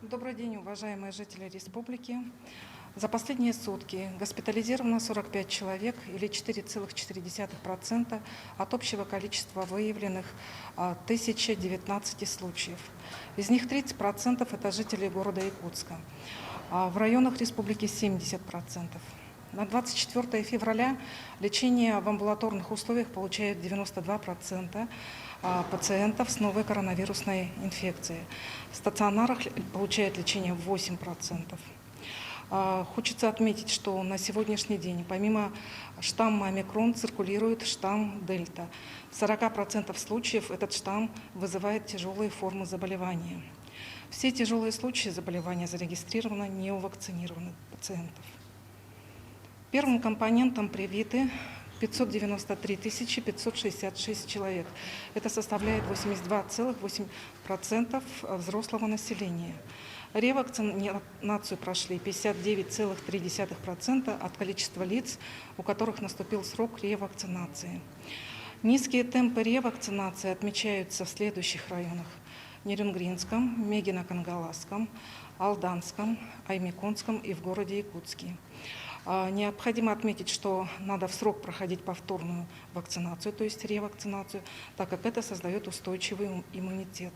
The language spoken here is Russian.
Добрый день, уважаемые жители республики. За последние сутки госпитализировано 45 человек или 4,4% от общего количества выявленных 1019 случаев. Из них 30% это жители города Якутска, а в районах республики 70%. На 24 февраля лечение в амбулаторных условиях получают 92% пациентов с новой коронавирусной инфекцией. В стационарах получают лечение 8%. Хочется отметить, что на сегодняшний день помимо штамма омикрон циркулирует штамм дельта. В 40% случаев этот штамм вызывает тяжелые формы заболевания. Все тяжелые случаи заболевания зарегистрированы не у вакцинированных пациентов. Первым компонентом привиты 593 566 человек. Это составляет 82,8% взрослого населения. Ревакцинацию прошли 59,3% от количества лиц, у которых наступил срок ревакцинации. Низкие темпы ревакцинации отмечаются в следующих районах: Нерюнгринском, Мегино-Кангаласском, Алданском, Аймяконском и в городе Якутске. Необходимо отметить, что надо в срок проходить повторную вакцинацию, то есть ревакцинацию, так как это создает устойчивый иммунитет.